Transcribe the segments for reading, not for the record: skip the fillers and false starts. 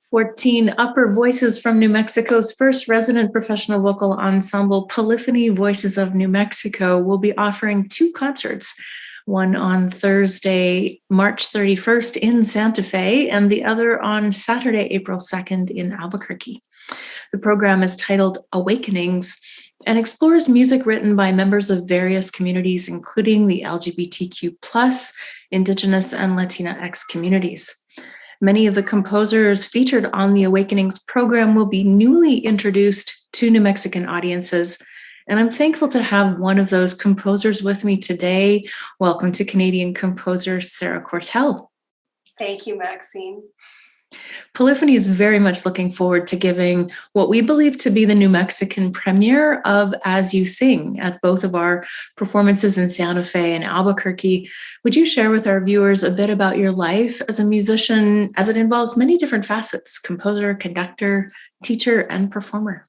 14 upper voices from New Mexico's first resident professional vocal ensemble, Polyphony Voices of New Mexico, will be offering two concerts, one on Thursday, March 31st in Santa Fe, and the other on Saturday, April 2nd in Albuquerque. The program is titled Awakenings and explores music written by members of various communities, including the LGBTQ+, Indigenous, and Latinx communities. Many of the composers featured on the Awakenings program will be newly introduced to New Mexican audiences, and I'm thankful to have one of those composers with me today. Welcome to Canadian composer Sarah Quartel. Thank you, Maxine. Polyphony is very much looking forward to giving what we believe to be the New Mexican premiere of As You Sing at both of our performances in Santa Fe and Albuquerque. Would you share with our viewers a bit about your life as a musician, as it involves many different facets: composer, conductor, teacher, and performer?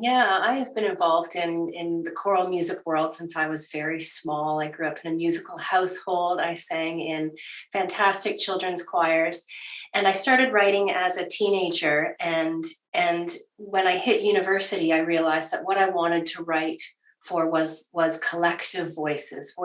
Yeah, I have been involved in the choral music world since I was very small. I grew up in a musical household. I sang in fantastic children's choirs, and I started writing as a teenager. And when I hit university, I realized that what I wanted to write for was collective voices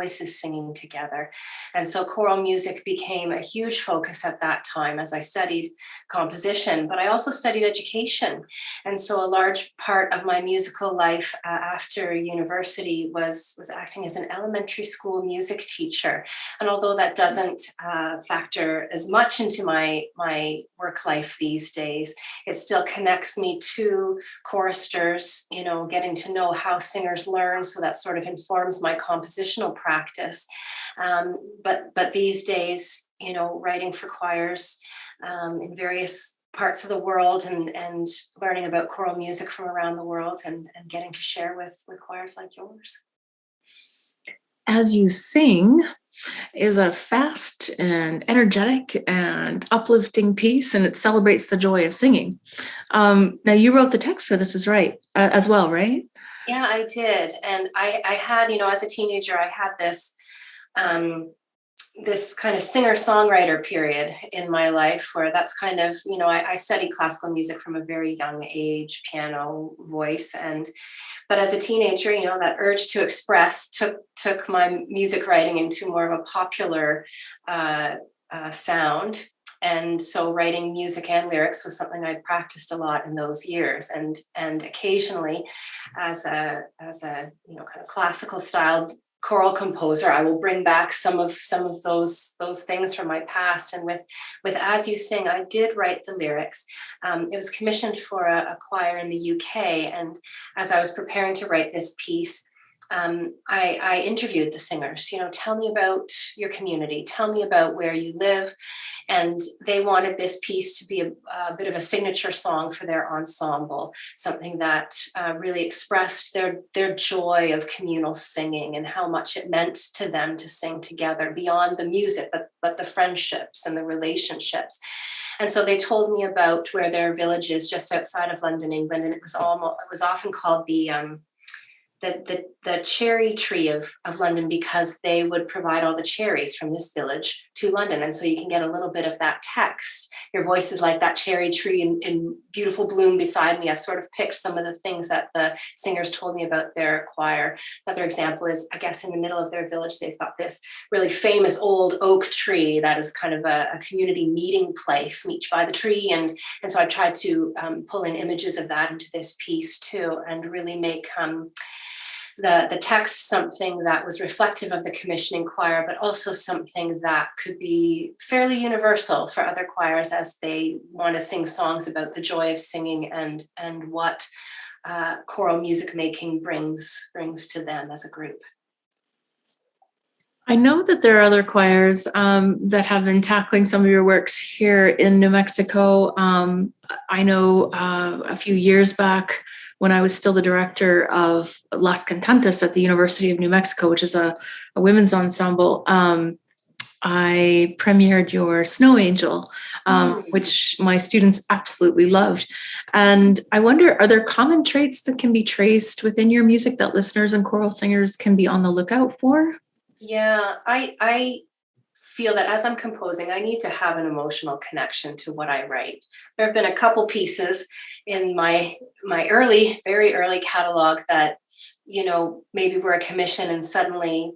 singing together. And so choral music became a huge focus at that time as I studied composition, but I also studied education. And so a large part of my musical life after university was acting as an elementary school music teacher. And although that doesn't factor as much into my work life these days, it still connects me to choristers, getting to know how singers learn. So that sort of informs my compositional practice. But these days, writing for choirs in various parts of the world and learning about choral music from around the world and getting to share with choirs like yours. As You Sing is a fast and energetic and uplifting piece, and it celebrates the joy of singing. Now, you wrote the text for this as well, right? Yeah, I did. And I had, as a teenager, I had this kind of singer-songwriter period in my life where that's kind of, I studied classical music from a very young age, piano, voice. But as a teenager, that urge to express took my music writing into more of a popular sound. And so writing music and lyrics was something I practiced a lot in those years. And occasionally, as a kind of classical styled choral composer, I will bring back some of those things from my past. And with As You Sing, I did write the lyrics. It was commissioned for a choir in the UK. And as I was preparing to write this piece, I interviewed the singers, tell me about your community, tell me about where you live. And they wanted this piece to be a bit of a signature song for their ensemble, something that really expressed their joy of communal singing and how much it meant to them to sing together beyond the music, but the friendships and the relationships. And so they told me about where their village is just outside of London, England. And it was often called the cherry tree of London, because they would provide all the cherries from this village to London. And so you can get a little bit of that text. Your voice is like that cherry tree in beautiful bloom beside me. I've sort of picked some of the things that the singers told me about their choir. Another example is, I guess, in the middle of their village, they've got this really famous old oak tree that is kind of a community meeting place, meet by the tree. And so I tried to pull in images of that into this piece too, and really make the text something that was reflective of the commissioning choir, but also something that could be fairly universal for other choirs as they want to sing songs about the joy of singing and what choral music making brings to them as a group. I know that there are other choirs that have been tackling some of your works here in New Mexico. I know a few years back, when I was still the director of Las Cantantes at the University of New Mexico, which is a women's ensemble, I premiered your Snow Angel, which my students absolutely loved. And I wonder, are there common traits that can be traced within your music that listeners and choral singers can be on the lookout for? Yeah, I feel that as I'm composing, I need to have an emotional connection to what I write. There have been a couple pieces in my very early catalog that, maybe were a commission, and suddenly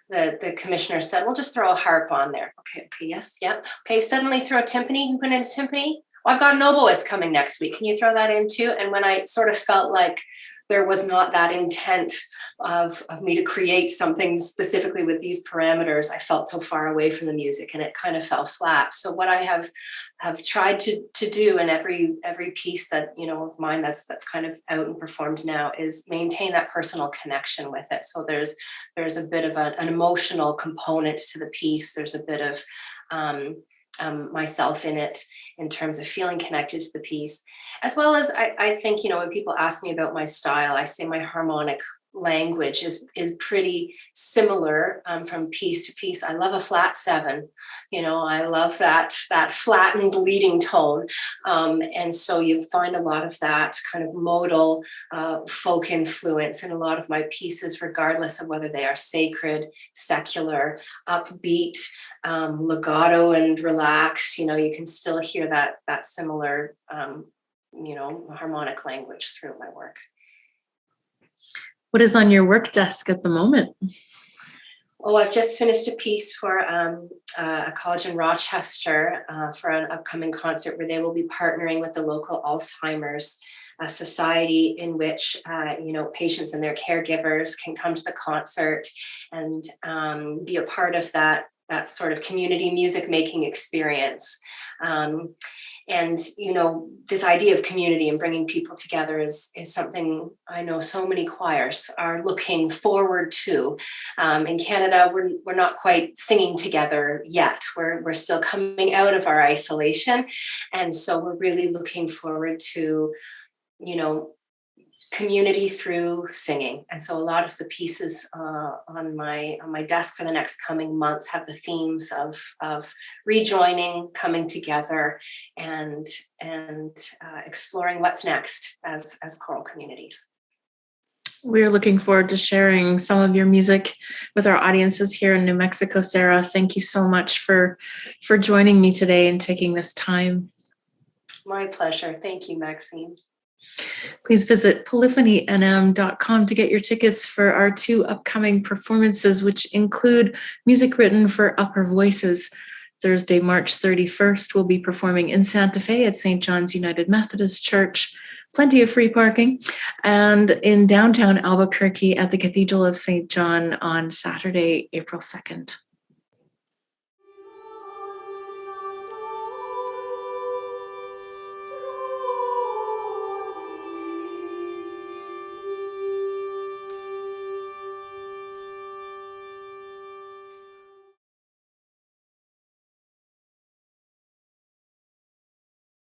the commissioner said, "We'll just throw a harp on there." Okay, yes, yep. Okay, suddenly throw a timpani. You can put in a timpani. Well, I've got an oboist coming next week. Can you throw that in too? And when I sort of felt like there was not that intent of me to create something specifically with these parameters, I felt so far away from the music, and it kind of fell flat. So what I have tried to do in every piece that, of mine that's kind of out and performed now, is maintain that personal connection with it. So there's a bit of an emotional component to the piece. There's a bit of myself in it, in terms of feeling connected to the piece, as well as I think, when people ask me about my style, I say my harmonic language is pretty similar from piece to piece. I love a flat 7, I love that flattened leading tone. And so you find a lot of that kind of modal folk influence in a lot of my pieces, regardless of whether they are sacred, secular, upbeat, legato and relaxed. You can still hear that similar harmonic language through my work. What is on your work desk at the moment? Oh, I've just finished a piece for a college in Rochester for an upcoming concert where they will be partnering with the local Alzheimer's society, in which patients and their caregivers can come to the concert and be a part of that sort of community music making experience. And this idea of community and bringing people together is something I know so many choirs are looking forward to. In Canada, we're not quite singing together yet. We're still coming out of our isolation, and so we're really looking forward to community through singing. And so a lot of the pieces on my desk for the next coming months have the themes of rejoining, coming together, and exploring what's next as choral communities. We're looking forward to sharing some of your music with our audiences here in New Mexico. Sarah, thank you so much for joining me today and taking this time. My pleasure. Thank you, Maxine. Please visit polyphonynm.com to get your tickets for our 2 upcoming performances, which include music written for upper voices. Thursday, March 31st, we'll be performing in Santa Fe at St. John's United Methodist Church. Plenty of free parking. And in downtown Albuquerque at the Cathedral of St. John on Saturday, April 2nd.